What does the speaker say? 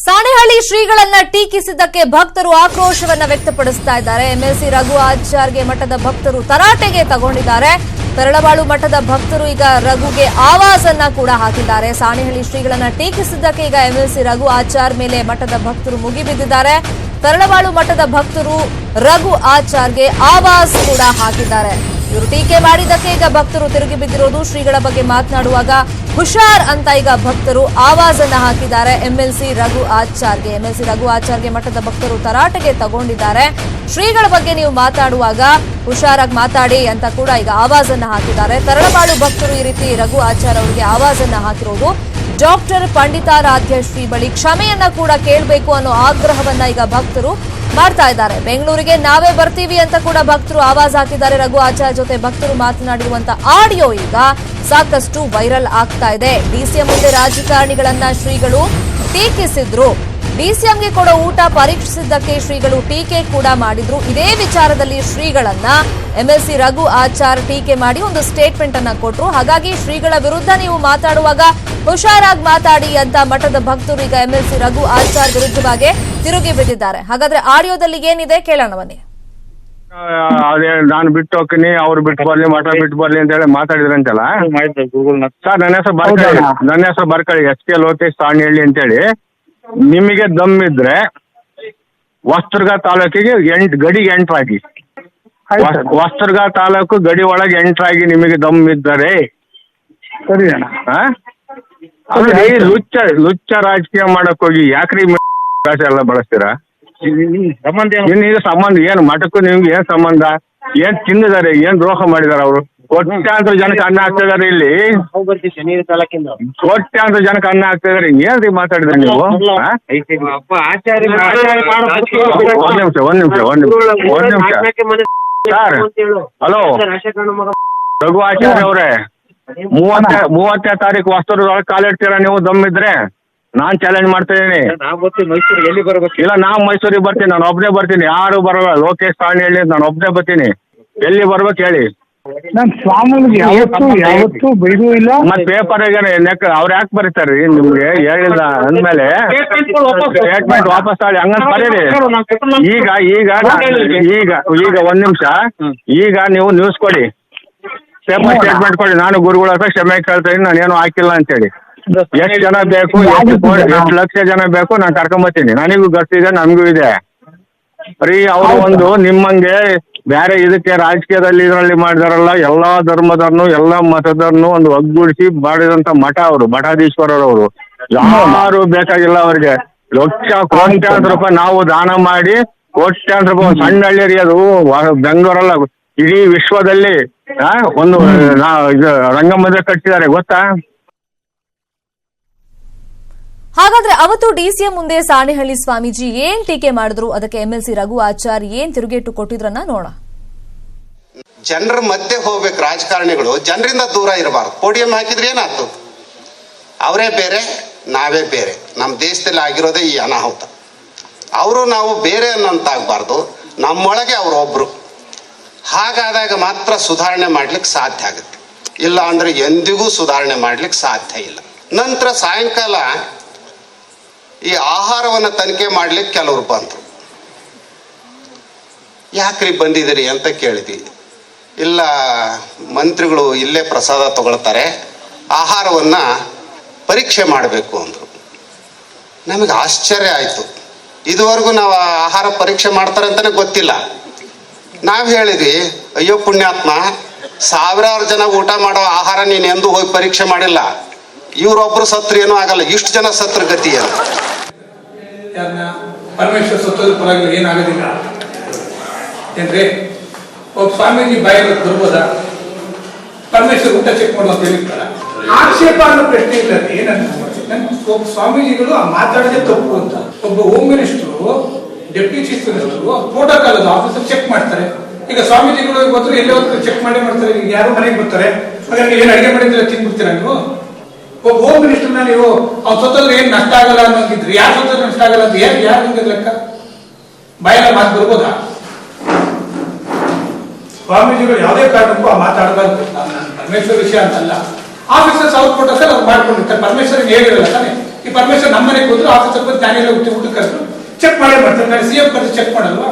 ಸಾಣೆಹಳ್ಳಿ ಶ್ರೀಗಳನ್ನ ಟೀಕಿಸಿದ್ದಕ್ಕೆ ಭಕ್ತರು ಆಕ್ರೋಶವನ್ನ ವ್ಯಕ್ತಪಡಿಸ್ತಾ ಇದ್ದಾರೆ. ಎಂಎಲ್ಸಿ ರಘು ಆಚಾರ್ಗೆ ಮಠದ ಭಕ್ತರು ತರಾಟೆಗೆ ತಗೊಂಡಿದ್ದಾರೆ. ತರಳಬಾಳು ಮಠದ ಭಕ್ತರು ಈಗ ರಘುಗೆ ಆವಾಜನ್ನ ಕೂಡ ಹಾಕಿದ್ದಾರೆ. ಸಾಣೆಹಳ್ಳಿ ಶ್ರೀಗಳನ್ನ ಟೀಕಿಸಿದ್ದಕ್ಕೆ ಈಗ ಎಂಎಲ್ಸಿ ರಘು ಆಚಾರ್ ಮೇಲೆ ಮಠದ ಭಕ್ತರು ಮುಗಿಬಿದ್ದಿದ್ದಾರೆ. ತರಳಬಾಳು ಮಠದ ಭಕ್ತರು ರಘು ಆಚಾರ್ಗೆ ಆವಾಜ್ ಕೂಡ ಹಾಕಿದ್ದಾರೆ. ಇವರು ಟೀಕೆ ಮಾಡಿದ್ದಕ್ಕೆ ಈಗ ಭಕ್ತರು ತಿರುಗಿ ಬಿದ್ದಿರೋದು. ಶ್ರೀಗಳ ಬಗ್ಗೆ ಮಾತನಾಡುವಾಗ ಹುಷಾರ್ ಅಂತ ಈಗ ಭಕ್ತರು ಆವಾಜನ್ನ ಹಾಕಿದ್ದಾರೆ ಎಂಎಲ್ಸಿ ರಘು ಆಚಾರ್ಗೆ ಮಠದ ಭಕ್ತರು ತರಾಟೆಗೆ ತಗೊಂಡಿದ್ದಾರೆ. ಶ್ರೀಗಳ ಬಗ್ಗೆ ನೀವು ಮಾತಾಡುವಾಗ ಹುಷಾರಾಗಿ ಮಾತಾಡಿ ಅಂತ ಕೂಡ ಈಗ ಆವಾಜನ್ನ ಹಾಕಿದ್ದಾರೆ. ತರಳಬಾಳು ಭಕ್ತರು ಈ ರೀತಿ ರಘು ಆಚಾರ್ ಅವರಿಗೆ ಆವಾಜನ್ನ ಹಾಕಿರೋದು. ಡಾಕ್ಟರ್ ಪಂಡಿತಾರಾಧ್ಯ ಶ್ರೀ ಬಳಿ ಕ್ಷಮೆಯನ್ನ ಕೂಡ ಕೇಳಬೇಕು ಅನ್ನೋ ಆಗ್ರಹವನ್ನ ಈಗ ಭಕ್ತರು ಮಾಡ್ತಾ ಇದ್ದಾರೆ. ಬೆಂಗಳೂರಿಗೆ ನಾವೇ ಬರ್ತೀವಿ ಅಂತ ಕೂಡ ಭಕ್ತರು ಆವಾಜ್ ಹಾಕಿದ್ದಾರೆ. ರಘು ಆಚಾರ್ಯ ಜೊತೆ ಭಕ್ತರು ಮಾತನಾಡಿರುವಂತ ಆಡಿಯೋ ಈಗ ಸಾಕಷ್ಟು ವೈರಲ್ ಆಗ್ತಾ ಇದೆ. ಡಿಸಿಎಂ ಮುಂದೆ ರಾಜಕಾರಣಿಗಳನ್ನ ಶ್ರೀಗಳು ಟೀಕಿಸಿದ್ರು. ಡಿಸಿಎಂಗೆ ಕೊಡೋ ಊಟ ಪರೀಕ್ಷಿಸಿದ್ದಕ್ಕೆ ಶ್ರೀಗಳು ಟೀಕೆ ಕೂಡ ಮಾಡಿದ್ರು. ಇದೇ ವಿಚಾರದಲ್ಲಿ ಶ್ರೀಗಳನ್ನ ಎಂಎಲ್ಸಿ ರಘು ಆಚಾರ್ ಟೀಕೆ ಮಾಡಿ ಒಂದು ಸ್ಟೇಟ್ಮೆಂಟ್ ಅನ್ನ ಕೊಟ್ರು. ಹಾಗಾಗಿ ಶ್ರೀಗಳ ವಿರುದ್ಧ ನೀವು ಮಾತಾಡುವಾಗ ಹುಷಾರಾಗಿ ಮಾತಾಡಿ ಅಂತ ಮಠದ ಭಕ್ತರು ಈಗ ಎಂಎಲ್ಸಿ ರಘು ಆಚಾರ್ ವಿರುದ್ಧವಾಗಿ ತಿರುಗಿ ಬಿದ್ದಿದ್ದಾರೆ. ಹಾಗಾದ್ರೆ ಆಡಿಯೋದಲ್ಲಿ ಏನಿದೆ ಕೇಳೋಣ ಬನ್ನಿ. ಅದೇ ನಾನು ಬಿಟ್ಟು ಹೋಗ್ತೀನಿ, ಅವ್ರು ಬಿಟ್ಟು ಬರ್ಲಿ, ಮಠ ಬಿಟ್ಟು ಬರ್ಲಿ ಅಂತ ಹೇಳಿ ಮಾತಾಡಿದ್ರಂತಲ್ಲ ಸರ್. ನನ್ನ ಹೆಸರು ಬರ್ಕಳಿ ಎಸ್ ಕೆ ಲೋಕೇಶ್ ಸಾಣೆಹಳ್ಳಿ ಅಂತೇಳಿ. ನಿಮಗೆ ದಮ್ ಇದ್ರೆ ಹೊಸದುರ್ಗ ತಾಲೂಕಿಗೆ ಗಡಿಗೆ ಎಂಟ್ರಾಗಿ, ಹೊಸದುರ್ಗ ತಾಲೂಕು ಗಡಿ ಒಳಗೆ ಎಂಟ್ರಾಗಿ ನಿಮಗೆ ದಮ್ ಇದ್ದರೆ ಸರಿ ಅಣ್ಣ. ಲುಚ್ಚ ರಾಜಕೀಯ ಮಾಡಕ್ ಹೋಗಿ ಯಾಕ್ರಿ ಭಾಷೆ ಎಲ್ಲ ಬಳಸ್ತೀರಾ? ಈಗ ಸಂಬಂಧ ಏನು? ಮಠಕ್ಕೂ ನಿಮ್ಗೆ ಏನ್ ಸಂಬಂಧ? ಏನ್ ತಿಂದಿದ್ದಾರೆ? ಏನ್ ದ್ರೋಹ ಮಾಡಿದಾರೆ ಅವರು? ಕೋಟ್ಯಾಂತರ ಜನಕ್ಕೆ ಅನ್ನ ಹಾಕ್ತಿದಾರೆ. ಇಲ್ಲಿ ಕೋಟ್ಯಾಂತರ ಜನಕ್ಕೆ ಅನ್ನ ಹಾಕ್ತಿದಾರೆ. ಏನ್ರಿ ಮಾತಾಡಿದ್ರಿ ನೀವು? ಒಂದ್ ನಿಮಿಷ ಸರ್. ಹಲೋ ರಘು ಆಚಾರ್ಯ ಅವರೇ, 30ನೇ ತಾರೀಕು ಹೊಸದುರ್ಗದೊಳಗೆ ಕಾಲಿಡ್ತೀರಾ ನೀವು ದಮ್ ಇದ್ರೆ? ನಾನ್ ಚಾಲೆಂಜ್ ಮಾಡ್ತಾ ಇದೀನಿ. ಇಲ್ಲ, ನಾವು ಮೈಸೂರಿಗೆ ಬರ್ತೀನಿ, ನಾನು ಒಬ್ಬನೇ ಬರ್ತೀನಿ, ಯಾರು ಬರಲ್ಲ. ಲೋಕೇಶ್ ಸಾಣೆಹಳ್ಳಿ ಅಂತ ನಾನು ಒಬ್ಬನೇ ಬರ್ತೀನಿ. ಎಲ್ಲಿ ಬರ್ಬೇಕು ಹೇಳಿ? ಯಾವತ್ತೂ ಬೈದು ಇಲ್ಲ. ಮತ್ತೆ ಪೇಪರ್ ಅವ್ರು ಯಾಕೆ ಬರೀತಾರ್ರಿ? ನಿಮ್ಗೆ ಹೇಳಿಲ್ಲ ಅಂದ್ಮೇಲೆ ಸ್ಟೇಟ್ಮೆಂಟ್ ವಾಪಸ್ ಆಗಿ ಹಂಗಂತ ಬರೀರಿ. ಈಗ ಒಂದ್ ನಿಮಿಷ, ಈಗ ನೀವು ನ್ಯೂಸ್ ಕೊಡಿ, ಪೇಪರ್ ಸ್ಟೇಟ್ಮೆಂಟ್ ಕೊಡಿ. ನಾನು ಗುರುಗಳ ಹತ್ರ ಕ್ಷಮೆ ಕೇಳ್ತಾ ಇದೀನಿ, ನಾನೇನು ಹಾಕಿಲ್ಲ ಅಂತೇಳಿ. ಎಷ್ಟು ಜನ ಬೇಕು, ಎಷ್ಟು ಲಕ್ಷ ಜನ ಬೇಕು, ನಾನು ಕರ್ಕೊಂಬತ್ತೀನಿ. ನನಗೂ ಗೊತ್ತಿದೆ, ನಮಗೂ ಇದೆ ರೀ. ಅವರು ಒಂದು ನಿಮ್ಮಂಗೆ ಬೇರೆ ಇದಕ್ಕೆ ರಾಜಕೀಯದಲ್ಲಿ ಇದರಲ್ಲಿ ಮಾಡಿದಾರಲ್ಲ, ಎಲ್ಲಾ ಧರ್ಮದವ್ರನ್ನು ಎಲ್ಲಾ ಮತದವ್ರನ್ನು ಒಂದು ಒಗ್ಗೂಡಿಸಿ ಮಾಡಿದಂತ ಮಠ ಅವರು, ಮಠಾಧೀಶ್ವರರವರು. ಯಾರು ಬೇಕಾಗಿಲ್ಲ ಅವ್ರಿಗೆ. ಕೋಟ್ಯಾಂತರ ರೂಪಾಯಿ ನಾವು ದಾನ ಮಾಡಿ, ಕೋಟ್ಯಾಂತರ ರೂಪಾಯಿ ಒಂದು ಸಣ್ಣ ಹಳ್ಳಿ ರೀ ಅದು, ಬೆಂಗಳೂರಲ್ಲ ಇಡೀ ವಿಶ್ವದಲ್ಲಿ ಒಂದು ರಂಗಮಂದಿರ ಕಟ್ಟಿದ್ದಾರೆ, ಗೊತ್ತಾ? ಹಾಗಾದ್ರೆ ಅವತ್ತು ಡಿಸಿಎಂ ಮುಂದೆ ಸಾಣೆಹಳ್ಳಿ ಸ್ವಾಮೀಜಿ ಏನ್ ಟೀಕೆ ಮಾಡಿದ್ರು, ಅದಕ್ಕೆ ಎಂಎಲ್ಸಿ ರಘು ಆಚಾರ್ ಏನ್ ತಿರುಗೇಟು ಕೊಟ್ಟಿದ್ರನ್ನ ನೋಡೋಣ. ಜನರ ಮಧ್ಯೆ ಹೋಗ್ಬೇಕು ರಾಜಕಾರಣಿಗಳು, ಜನರಿಂದ ದೂರ ಇರಬಾರ್ದು. ಪೋಡಿಯಂ ಹಾಕಿದ್ರೆ ಏನಾಯ್ತು? ಅವರೇ ಬೇರೆ, ನಾವೇ ಬೇರೆ. ನಮ್ಮ ದೇಶದಲ್ಲಿ ಆಗಿರೋದೇ ಈ ಅನಾಹುತ. ಅವರು ನಾವು ಬೇರೆ ಅನ್ನೋಂತಾಗಬಾರ್ದು, ನಮ್ಮೊಳಗೆ ಅವರೊಬ್ರು. ಹಾಗಾದಾಗ ಮಾತ್ರ ಸುಧಾರಣೆ ಮಾಡ್ಲಿಕ್ಕೆ ಸಾಧ್ಯ ಆಗುತ್ತೆ. ಇಲ್ಲ ಅಂದ್ರೆ ಎಂದಿಗೂ ಸುಧಾರಣೆ ಮಾಡ್ಲಿಕ್ಕೆ ಸಾಧ್ಯ ಇಲ್ಲ. ನಂತರ ಸಾಯಂಕಾಲ ಈ ಆಹಾರವನ್ನು ತನಿಖೆ ಮಾಡ್ಲಿಕ್ಕೆ ಕೆಲವರು ಬಂದರು. ಯಾಕ್ರಿ ಬಂದಿದ್ದೀರಿ ಅಂತ ಕೇಳಿದ್ವಿ. ಇಲ್ಲ, ಮಂತ್ರಿಗಳು ಇಲ್ಲೇ ಪ್ರಸಾದ ತಗೊಳ್ತಾರೆ, ಆಹಾರವನ್ನು ಪರೀಕ್ಷೆ ಮಾಡಬೇಕು ಅಂದರು. ನಮಗೆ ಆಶ್ಚರ್ಯ ಆಯಿತು. ಇದುವರೆಗೂ ನಾವು ಆಹಾರ ಪರೀಕ್ಷೆ ಮಾಡ್ತಾರೆ ಅಂತಲೇ ಗೊತ್ತಿಲ್ಲ. ನಾವು ಹೇಳಿದ್ವಿ, ಅಯ್ಯೋ ಪುಣ್ಯಾತ್ಮ, ಸಾವಿರಾರು ಜನ ಊಟ ಮಾಡೋ ಆಹಾರ ನೀನು ಎಂದೂ ಹೋಗಿ ಪರೀಕ್ಷೆ ಮಾಡಿಲ್ಲ. ಇವರೊಬ್ರು ಸತ್ರು ಏನೂ ಆಗಲ್ಲ, ಇಷ್ಟು ಜನ ಸತ್ರ ಗತಿ ಅಂತ. ಪರಮೇಶ್ವರ ಸತ್ತೋದ್ರ ಪರವಾಗಿ ಏನಾಗೋದಿಲ್ಲ ಏನ್ರಿ? ಒಬ್ಬ ಸ್ವಾಮೀಜಿ ಬಾಯಲ್ಲಿ ಬರ್ಬೋದಾ? ಪರಮೇಶ್ವರ ಊಟ ಚೆಕ್ ಮಾಡುವ ಅಂತ ಹೇಳಿರ್ತಾರ? ಆಕ್ಷೇಪ ಅನ್ನೋ ಪ್ರಶ್ನೆ ಇಲ್ಲ. ಏನಂತ ಒಬ್ಬ ಸ್ವಾಮೀಜಿಗಳು ಮಾತಾಡೋದೇ ತಪ್ಪು ಅಂತ. ಒಬ್ಬ home minister, deputy chief minister protocol ಅದು ಆಫೀಸರ್ ಚೆಕ್ ಮಾಡ್ತಾರೆ. ಈಗ ಸ್ವಾಮೀಜಿಗಳು ಗೊತ್ತರು ಎಲ್ಲೇ ಹೋದ್ರು ಚೆಕ್ ಮಾಡೇ ಮಾಡ್ತಾರೆ. ಈಗ ಯಾರು ಮನೆಗೆ ಬರ್ತಾರೆ, ಹಾಗಾಗಿ ಏನು ಅಡಿಗೆ ಮಾಡಿದ್ರೆ ತಿನ್ಬಿಡ್ತೀರಾ ನೀವು? ಒಬ್ಬ ಹೋಮ್ ಮಿನಿಸ್ಟರ್ನ ನೀವು ಅವ್ನು ಸತ್ತೋದ್ರೆ ಏನ್ ನಷ್ಟ ಆಗಲ್ಲ ಅನ್ನೋಂಗಿದ್ರಿ, ಯಾರು ಸತ್ತೋದ್ರೆ ನಷ್ಟ ಆಗಲ್ಲ ಅಂತ ಯಾರು ನಿಮ್ಗೆ ಲೆಕ್ಕ? ಬಾಯೆಲ್ಲ ಮಾತು ಬರ್ಬೋದಾ? ಸ್ವಾಮೀಜಿಗಳು ಯಾವುದೇ ಕಾರಣಕ್ಕೂ ಆ ಮಾತಾಡಬಾರ್ದು. ಪರಮೇಶ್ವರ ವಿಷಯ ಅಂತಲ್ಲ, ಆಫೀಸರ್ಸ್ ಅವ್ರ ಪ್ರೋಟೋಕಾಲ್ ಅವ್ರು ಮಾಡ್ಕೊಂಡಿರ್ತಾರೆ. ಪರಮೇಶ್ವರಿಗೆ ಹೇಳಿರಲ್ಲ ತಾನೆ. ಈ ಪರಮೇಶ್ವರ್ ನಮ್ಮನೆಗೆ ಹೋದ್ರು ಆಫೀಸರ್ ಬಂದು ನಾನೆಲ್ಲ ಊಟಕ್ಕೆ ಚೆಕ್ ಮಾಡೇ ಮಾಡ್ತಾರೆ. ನಾನು CM ಕರೆದು ಚೆಕ್ ಮಾಡಲ್ವಾ?